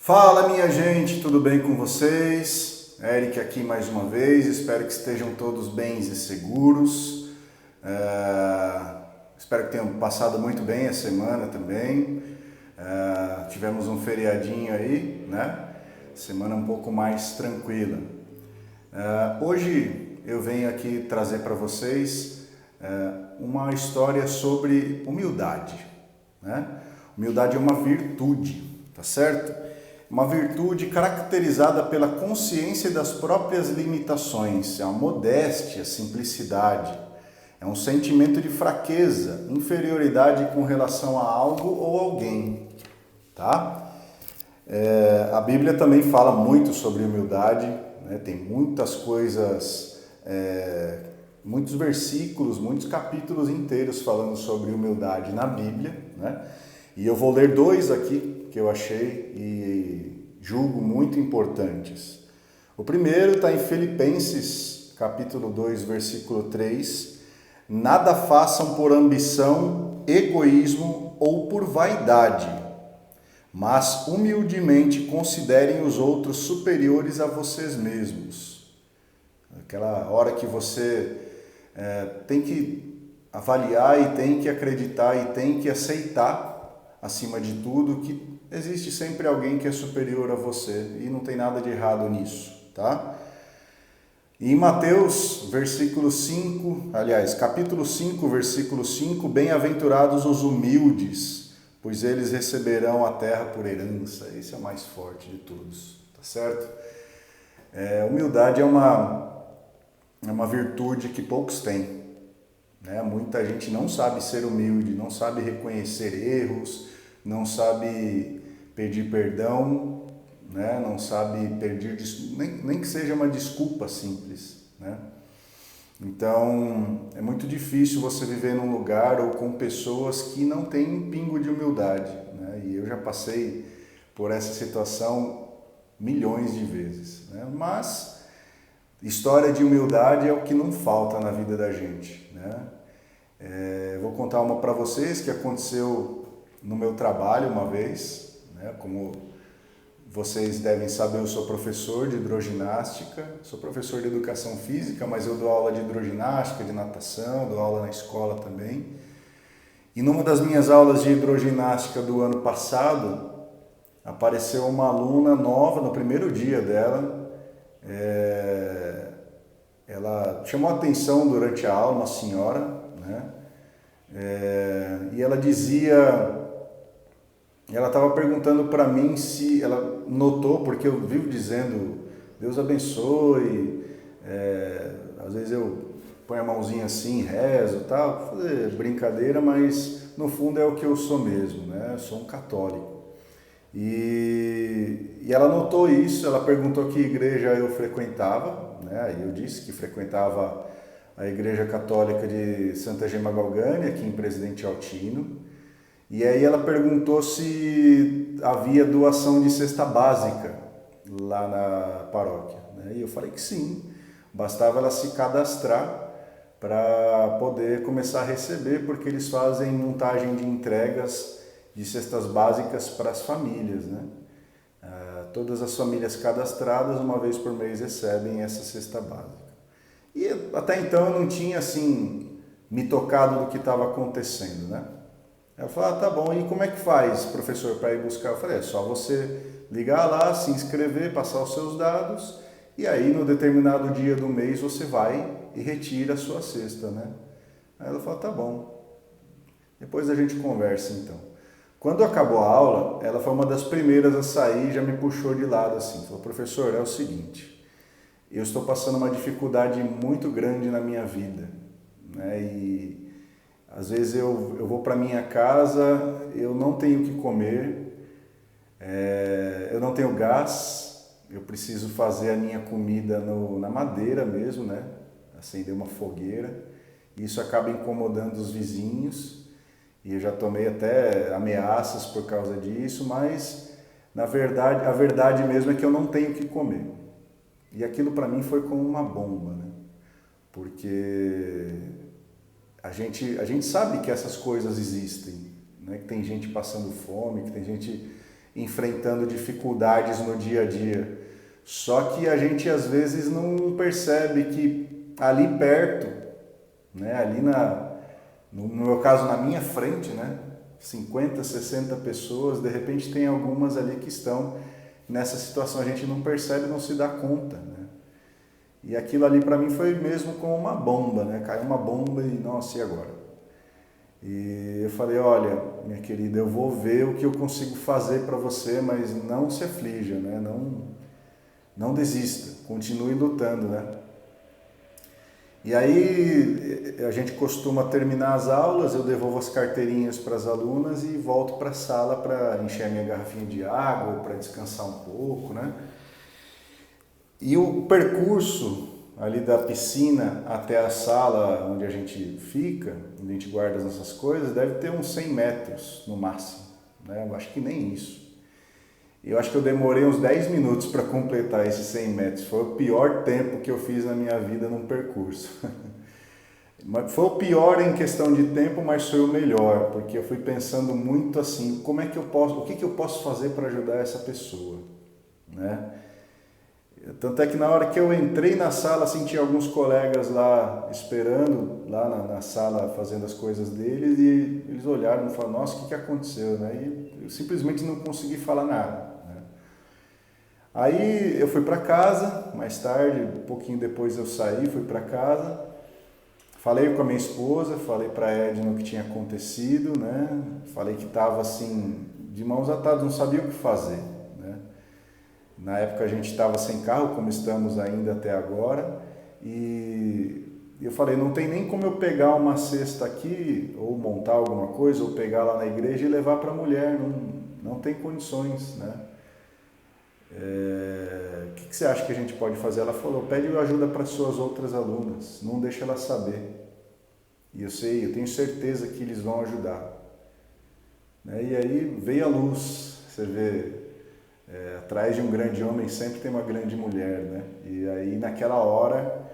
Fala, minha gente, tudo bem com vocês? Eric aqui mais uma vez, espero que estejam todos bens e seguros. Espero que tenham passado muito bem a semana também. Tivemos um feriadinho aí, né? Semana um pouco mais tranquila. Hoje eu venho aqui trazer para vocês uma história sobre humildade, né? Humildade é uma virtude, tá certo? Uma virtude caracterizada pela consciência das próprias limitações, é uma modéstia, simplicidade, é um sentimento de fraqueza, inferioridade com relação a algo ou alguém, tá? A Bíblia também fala muito sobre humildade, né? Tem muitas coisas, muitos versículos, muitos capítulos inteiros falando sobre humildade na Bíblia, né? E eu vou ler dois aqui que eu achei e julgo muito importantes. O primeiro está em Filipenses, capítulo 2, versículo 3. Nada façam por ambição, egoísmo ou por vaidade, mas humildemente considerem os outros superiores a vocês mesmos. Aquela hora que você tem que avaliar e tem que acreditar e tem que aceitar, acima de tudo, que existe sempre alguém que é superior a você e não tem nada de errado nisso, tá? E em Mateus, capítulo 5, versículo 5, bem-aventurados os humildes, pois eles receberão a terra por herança. Esse é o mais forte de todos, tá certo? Humildade é uma virtude que poucos têm. Muita gente não sabe ser humilde, não sabe reconhecer erros, não sabe pedir perdão, né? Não sabe pedir, nem que seja uma desculpa simples, né? Então, é muito difícil você viver num lugar ou com pessoas que não têm um pingo de humildade, né? E eu já passei por essa situação milhões de vezes, né? Mas história de humildade é o que não falta na vida da gente, né? Vou contar uma para vocês que aconteceu no meu trabalho uma vez, né? Como vocês devem saber, eu sou professor de hidroginástica, sou professor de educação física, mas eu dou aula de hidroginástica, de natação, dou aula na escola também. E numa das minhas aulas de hidroginástica do ano passado, apareceu uma aluna nova no primeiro dia dela. Ela chamou a atenção durante a aula, uma senhora, né? E ela estava perguntando para mim se ela notou, porque eu vivo dizendo, Deus abençoe, às vezes eu ponho a mãozinha assim, rezo, tal, fazer brincadeira, mas no fundo é o que eu sou mesmo, né? Eu sou um católico. E ela notou isso, ela perguntou que igreja eu frequentava, né? E eu disse que frequentava a Igreja Católica de Santa Gema Galgani, aqui em Presidente Altino. E aí ela perguntou se havia doação de cesta básica lá na paróquia, né? E eu falei que sim, bastava ela se cadastrar para poder começar a receber, porque eles fazem montagem de entregas de cestas básicas para as famílias, né? Todas as famílias cadastradas, uma vez por mês, recebem essa cesta básica. E até então eu não tinha, assim, me tocado do que estava acontecendo, né? Ela falou, tá bom, e como é que faz, professor, para ir buscar? Eu falei, é só você ligar lá, se inscrever, passar os seus dados, e aí no determinado dia do mês você vai e retira a sua cesta, né? Aí ela falou, tá bom, depois a gente conversa então. Quando acabou a aula, ela foi uma das primeiras a sair e já me puxou de lado assim, falou, professor, é o seguinte, eu estou passando uma dificuldade muito grande na minha vida, né? E às vezes eu vou para minha casa, eu não tenho o que comer, eu não tenho gás, eu preciso fazer a minha comida na madeira mesmo, né? Acender uma fogueira, e isso acaba incomodando os vizinhos, e eu já tomei até ameaças por causa disso, mas na verdade, a verdade mesmo é que eu não tenho o que comer. E aquilo para mim foi como uma bomba, né? Porque a gente sabe que essas coisas existem, né? Que tem gente passando fome, que tem gente... enfrentando dificuldades no dia a dia. Só que a gente às vezes não percebe que ali perto, né, no meu caso na minha frente, né, 50, 60 pessoas, de repente tem algumas ali que estão nessa situação, a gente não percebe, não se dá conta, né? E aquilo ali para mim foi mesmo como uma bomba, né? Caiu uma bomba e, nossa, e agora? E eu falei, olha, minha querida, eu vou ver o que eu consigo fazer para você, mas não se aflija, né? Não desista, continue lutando, né? E aí a gente costuma terminar as aulas, eu devolvo as carteirinhas para as alunas e volto para a sala para encher a minha garrafinha de água, para descansar um pouco, né? E o percurso ali da piscina até a sala onde a gente fica, onde a gente guarda as nossas coisas, deve ter uns 100 metros no máximo, né? Eu acho que nem isso. Eu acho que eu demorei uns 10 minutos para completar esses 100 metros. Foi o pior tempo que eu fiz na minha vida num percurso. Foi o pior em questão de tempo, mas foi o melhor, porque eu fui pensando muito assim, como é que eu posso, o que eu posso fazer para ajudar essa pessoa, né? Tanto é que na hora que eu entrei na sala, senti alguns colegas lá esperando, lá na sala, fazendo as coisas deles, e eles olharam e falaram, nossa, o que aconteceu, né? E eu simplesmente não consegui falar nada, né? Aí eu fui para casa, mais tarde, um pouquinho depois eu saí, fui para casa, falei com a minha esposa, falei para a Edna o que tinha acontecido, né? Falei que estava assim, de mãos atadas, não sabia o que fazer, né? Na época a gente estava sem carro, como estamos ainda até agora, e eu falei, não tem nem como eu pegar uma cesta aqui, ou montar alguma coisa, ou pegar lá na igreja e levar para a mulher, não tem condições, né? O que você acha que a gente pode fazer? Ela falou, pede ajuda para suas outras alunas, não deixa elas saber. E eu tenho certeza que eles vão ajudar. Né? E aí veio a luz, você vê, atrás de um grande homem sempre tem uma grande mulher, né? E aí naquela hora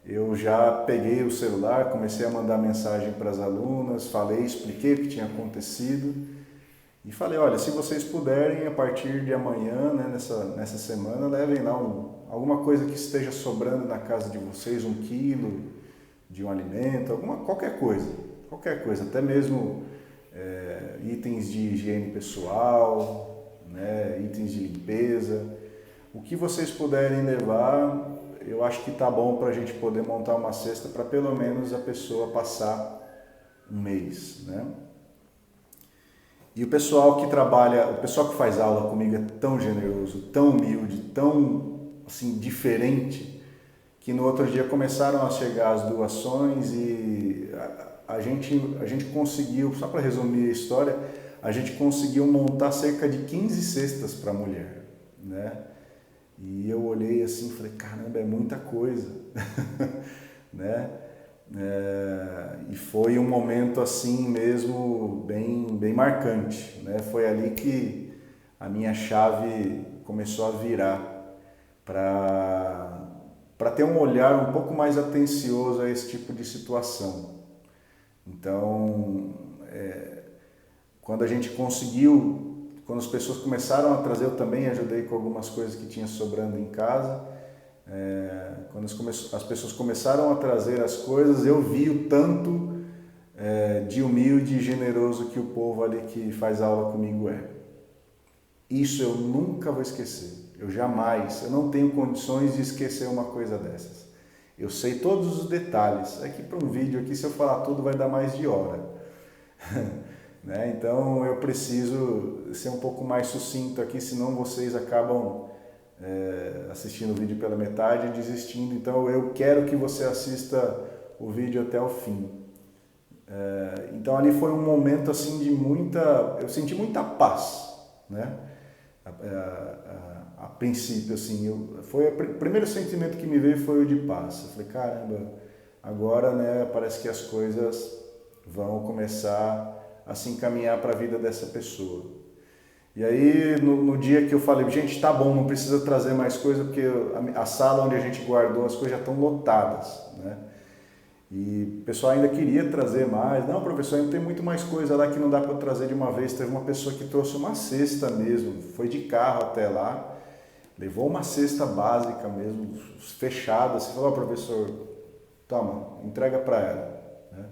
eu já peguei o celular, comecei a mandar mensagem para as alunas, falei, expliquei o que tinha acontecido e falei, olha, se vocês puderem, a partir de amanhã, né, nessa semana, levem lá alguma coisa que esteja sobrando na casa de vocês, 1 quilo de um alimento, qualquer coisa, até mesmo itens de higiene pessoal, né, itens de limpeza, o que vocês puderem levar, eu acho que tá bom para a gente poder montar uma cesta para pelo menos a pessoa passar um mês, né? E o pessoal que faz aula comigo é tão generoso, tão humilde, tão assim diferente, que no outro dia começaram a chegar as doações e a gente conseguiu, só para resumir a história, a gente conseguiu montar cerca de 15 cestas para a mulher, né? E eu olhei assim e falei, caramba, é muita coisa, né? E foi um momento assim mesmo bem marcante, né? Foi ali que a minha chave começou a virar para ter um olhar um pouco mais atencioso a esse tipo de situação. Então, quando as pessoas começaram a trazer, eu também ajudei com algumas coisas que tinha sobrando em casa. Quando as pessoas começaram a trazer as coisas, eu vi o tanto de humilde e generoso que o povo ali que faz aula comigo é. Isso eu nunca vou esquecer. Eu não tenho condições de esquecer uma coisa dessas. Eu sei todos os detalhes. É que para um vídeo aqui, se eu falar tudo, vai dar mais de hora. Né? Então eu preciso ser um pouco mais sucinto aqui, senão vocês acabam assistindo o vídeo pela metade e desistindo. Então eu quero que você assista o vídeo até o fim. Então ali foi um momento assim de eu senti muita paz, né? A princípio assim, foi o primeiro sentimento que me veio foi o de paz. Eu falei, caramba, agora, né, parece que as coisas vão começar a se encaminhar para a vida dessa pessoa. E aí, no dia que eu falei, gente, tá bom, não precisa trazer mais coisa, porque a sala onde a gente guardou as coisas já estão lotadas, né? E o pessoal ainda queria trazer mais. Não, professor, ainda tem muito mais coisa lá que não dá para trazer de uma vez. Teve uma pessoa que trouxe uma cesta mesmo, foi de carro até lá, levou uma cesta básica mesmo, fechada. Você falou, professor, toma, entrega para ela. Né?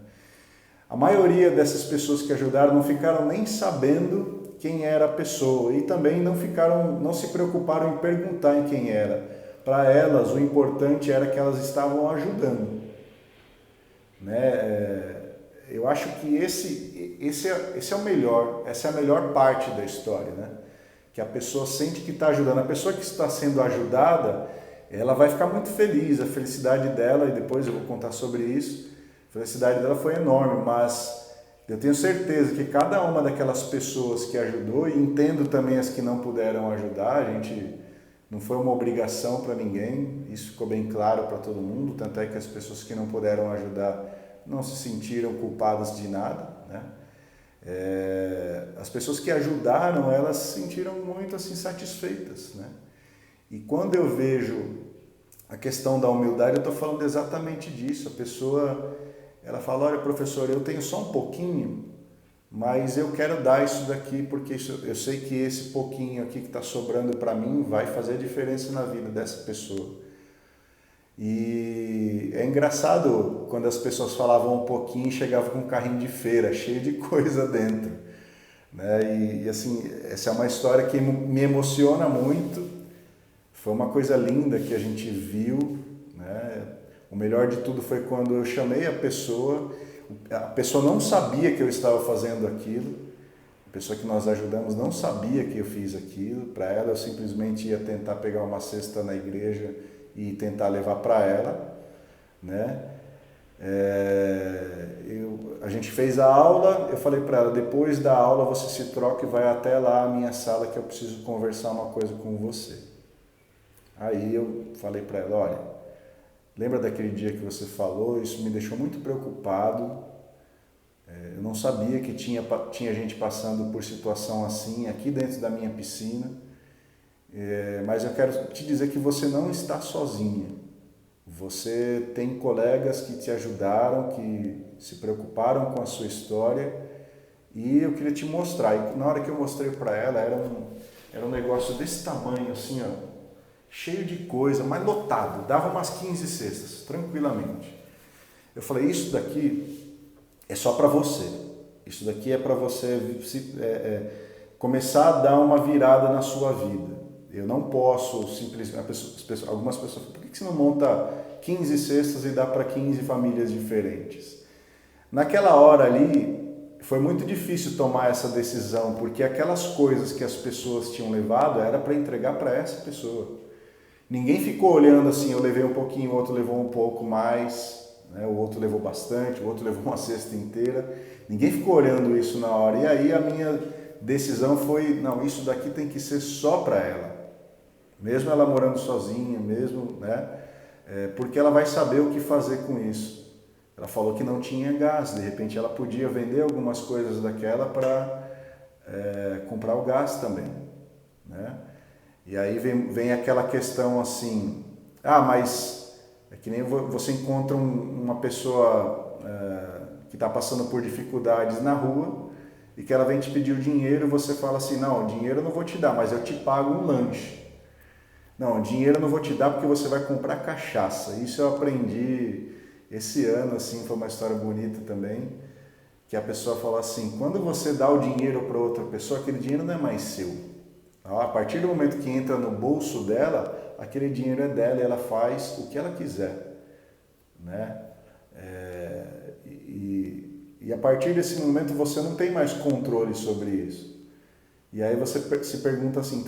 A maioria dessas pessoas que ajudaram não ficaram nem sabendo quem era a pessoa e também não se preocuparam em perguntar em quem era. Para elas, o importante era que elas estavam ajudando. Né? Eu acho que esse é o melhor, essa é a melhor parte da história, né? Que a pessoa sente que está ajudando. A pessoa que está sendo ajudada, ela vai ficar muito feliz, a felicidade dela, e depois eu vou contar sobre isso, a felicidade dela foi enorme, mas eu tenho certeza que cada uma daquelas pessoas que ajudou, e entendo também as que não puderam ajudar, a gente não foi uma obrigação para ninguém, isso ficou bem claro para todo mundo, tanto é que as pessoas que não puderam ajudar não se sentiram culpadas de nada, né? As pessoas que ajudaram, elas se sentiram muito assim satisfeitas, né? E quando eu vejo a questão da humildade, eu estou falando exatamente disso. A pessoa, ela fala, olha professor, eu tenho só um pouquinho, mas eu quero dar isso daqui porque eu sei que esse pouquinho aqui que está sobrando para mim vai fazer a diferença na vida dessa pessoa. E é engraçado quando as pessoas falavam um pouquinho e chegavam com um carrinho de feira cheio de coisa dentro. Né? E assim, essa é uma história que me emociona muito. Foi uma coisa linda que a gente viu. Né? O melhor de tudo foi quando eu chamei a pessoa não sabia que eu estava fazendo aquilo, a pessoa que nós ajudamos não sabia que eu fiz aquilo. Para ela eu simplesmente ia tentar pegar uma cesta na igreja e tentar levar para ela, né? A gente fez a aula, eu falei para ela, depois da aula você se troca e vai até lá a minha sala que eu preciso conversar uma coisa com você. Aí eu falei para ela, olha, lembra daquele dia que você falou? Isso me deixou muito preocupado. Eu não sabia que tinha gente passando por situação assim aqui dentro da minha piscina. Mas eu quero te dizer que você não está sozinha. Você tem colegas que te ajudaram, que se preocuparam com a sua história, e eu queria te mostrar. E na hora que eu mostrei para ela, era um negócio desse tamanho, assim, ó, cheio de coisa, mas lotado, dava umas 15 cestas, tranquilamente. Eu falei, isso daqui é só para você. Isso daqui é para você começar a dar uma virada na sua vida. Eu não posso simplesmente... Algumas pessoas falam, por que você não monta 15 cestas e dá para 15 famílias diferentes? Naquela hora ali, foi muito difícil tomar essa decisão, porque aquelas coisas que as pessoas tinham levado era para entregar para essa pessoa. Ninguém ficou olhando assim, eu levei um pouquinho, o outro levou um pouco mais, né? O outro levou bastante, o outro levou uma cesta inteira. Ninguém ficou olhando isso na hora. E aí a minha decisão foi, não, isso daqui tem que ser só para ela. Mesmo ela morando sozinha, mesmo, né? Porque ela vai saber o que fazer com isso. Ela falou que não tinha gás, de repente ela podia vender algumas coisas daquela para comprar o gás também, né? E aí vem aquela questão assim, mas é que nem você encontra uma pessoa que está passando por dificuldades na rua e que ela vem te pedir o dinheiro e você fala assim, não, o dinheiro eu não vou te dar, mas eu te pago um lanche. Não, dinheiro eu não vou te dar porque você vai comprar cachaça. Isso eu aprendi esse ano, assim, foi uma história bonita também, que a pessoa falou assim, quando você dá o dinheiro para outra pessoa, aquele dinheiro não é mais seu. A partir do momento que entra no bolso dela, aquele dinheiro é dela e ela faz o que ela quiser, né? E a partir desse momento você não tem mais controle sobre isso. E aí você se pergunta assim,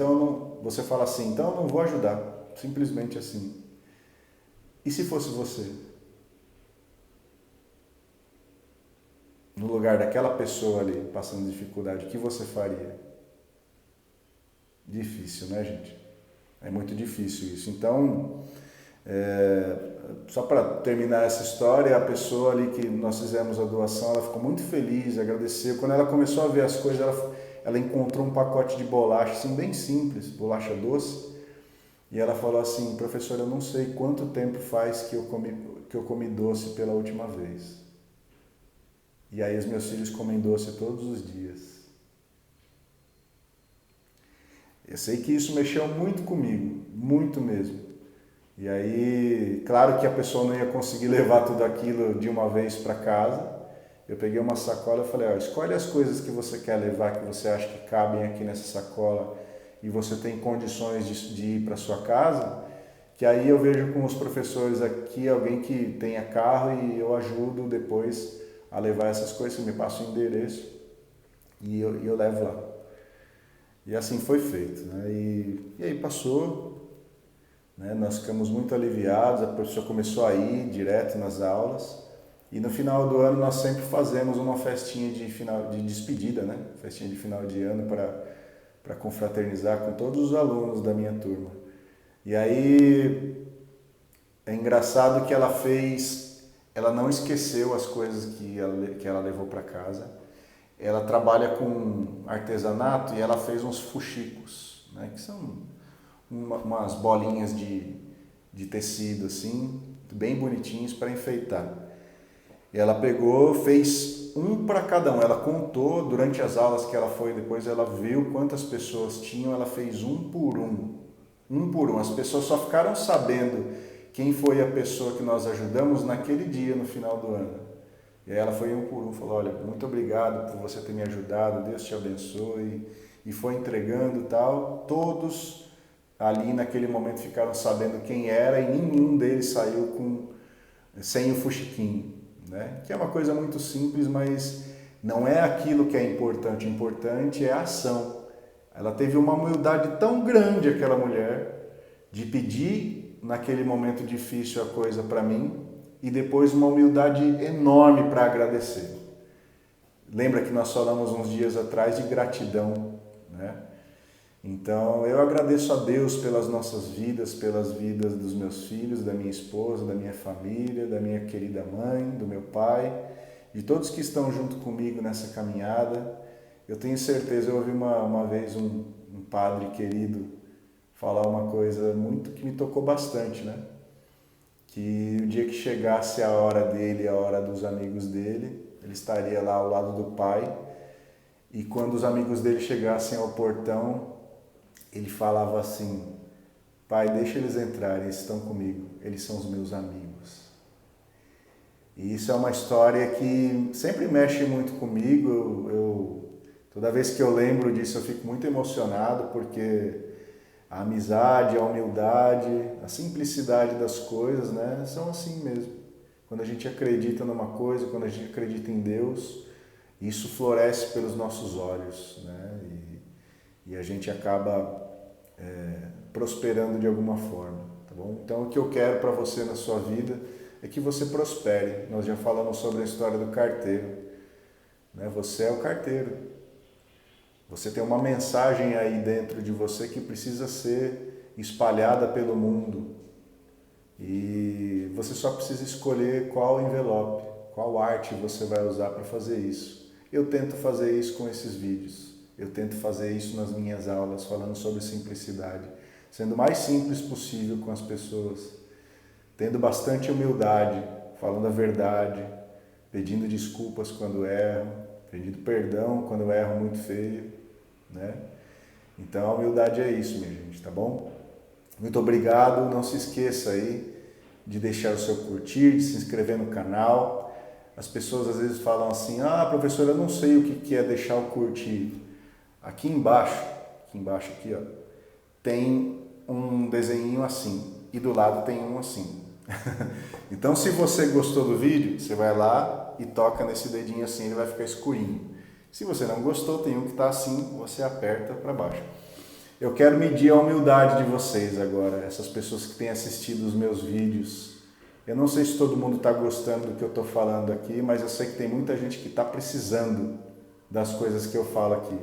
você fala assim, então eu não vou ajudar, simplesmente assim. E se fosse você? No lugar daquela pessoa ali, passando dificuldade, o que você faria? Difícil, né, gente? É muito difícil isso. Então, só para terminar essa história, a pessoa ali que nós fizemos a doação, ela ficou muito feliz, agradeceu. Quando ela começou a ver as coisas, ela encontrou um pacote de bolacha, assim, bem simples, bolacha doce. E ela falou assim, professor, eu não sei quanto tempo faz que eu comi doce pela última vez. E aí os meus filhos comem doce todos os dias. Eu sei que isso mexeu muito comigo, muito mesmo. E aí, claro que a pessoa não ia conseguir levar tudo aquilo de uma vez para casa. Eu peguei uma sacola e falei, ó, escolhe as coisas que você quer levar, que você acha que cabem aqui nessa sacola e você tem condições de ir para sua casa, que aí eu vejo com os professores aqui alguém que tenha carro e eu ajudo depois a levar essas coisas, me passa o endereço e eu levo lá. E assim foi feito, né? E aí passou, né? Nós ficamos muito aliviados, a professora começou a ir direto nas aulas e no final do ano nós sempre fazemos uma festinha de despedida, né? Festinha de final de ano para confraternizar com todos os alunos da minha turma. E aí é engraçado que ela não esqueceu as coisas que ela levou para casa. Ela trabalha com artesanato e ela fez uns fuxicos, né, que são umas bolinhas de tecido assim, bem bonitinhos para enfeitar. E ela pegou, fez um para cada um. Ela contou durante as aulas que ela foi, depois ela viu quantas pessoas tinham, ela fez um por um. Um por um. As pessoas só ficaram sabendo quem foi a pessoa que nós ajudamos naquele dia, no final do ano. E aí ela foi um por um, falou, olha, muito obrigado por você ter me ajudado, Deus te abençoe. E foi entregando e tal. Todos ali naquele momento ficaram sabendo quem era e nenhum deles saiu sem o fuxiquinho, né? Que é uma coisa muito simples, mas não é aquilo que é importante. O importante é a ação. Ela teve uma humildade tão grande, aquela mulher, de pedir naquele momento difícil a coisa para mim e depois uma humildade enorme para agradecer. Lembra que nós falamos uns dias atrás de gratidão, né? Então eu agradeço a Deus pelas nossas vidas, pelas vidas dos meus filhos, da minha esposa, da minha família, da minha querida mãe, do meu pai, de todos que estão junto comigo nessa caminhada. Eu tenho certeza, eu ouvi uma vez um padre querido falar uma coisa muito que me tocou bastante, né? Que o dia que chegasse a hora dele, a hora dos amigos dele, ele estaria lá ao lado do pai, e quando os amigos dele chegassem ao portão, ele falava assim, pai, deixa eles entrarem, eles estão comigo, eles são os meus amigos. E isso é uma história que sempre mexe muito comigo, toda vez que eu lembro disso eu fico muito emocionado, porque a amizade, a humildade, a simplicidade das coisas, né, são assim mesmo. Quando a gente acredita numa coisa, quando a gente acredita em Deus, isso floresce pelos nossos olhos, né, e a gente acaba prosperando de alguma forma, tá bom? Então o que eu quero para você na sua vida é que você prospere. Nós já falamos sobre a história do carteiro, né? Você é o carteiro. Você tem uma mensagem aí dentro de você que precisa ser espalhada pelo mundo. E você só precisa escolher qual envelope, qual arte você vai usar para fazer isso. Eu tento fazer isso com esses vídeos. Eu tento fazer isso nas minhas aulas, falando sobre simplicidade. Sendo o mais simples possível com as pessoas. Tendo bastante humildade, falando a verdade, pedindo desculpas quando erro, pedindo perdão quando eu erro muito feio, né? Então a humildade é isso, minha gente, tá bom? Muito obrigado, não se esqueça aí de deixar o seu curtir, de se inscrever no canal. As pessoas às vezes falam assim, professor, eu não sei o que é deixar o curtir. Aqui embaixo aqui, ó, tem um desenho assim e do lado tem um assim. Então se você gostou do vídeo, você vai lá e toca nesse dedinho assim, ele vai ficar escurinho. Se você não gostou, tem um que está assim, você aperta para baixo. Eu quero medir a humildade de vocês agora, essas pessoas que têm assistido os meus vídeos. Eu não sei se todo mundo está gostando do que eu estou falando aqui, mas eu sei que tem muita gente que está precisando das coisas que eu falo aqui.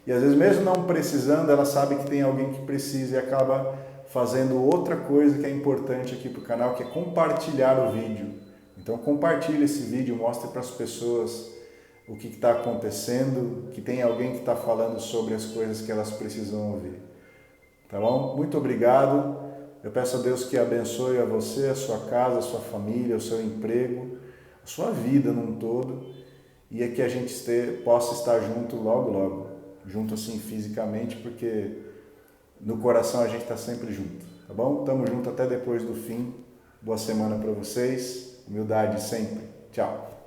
E às vezes mesmo não precisando, ela sabe que tem alguém que precisa e acaba fazendo outra coisa que é importante aqui para o canal, que é compartilhar o vídeo. Então compartilhe esse vídeo, mostre para as pessoas o que está acontecendo, que tem alguém que está falando sobre as coisas que elas precisam ouvir. Tá bom? Muito obrigado. Eu peço a Deus que abençoe a você, a sua casa, a sua família, o seu emprego, a sua vida num todo, e é que a gente possa estar junto logo, logo, junto assim fisicamente, porque no coração a gente está sempre junto, tá bom? Tamo junto até depois do fim. Boa semana para vocês, humildade sempre. Tchau.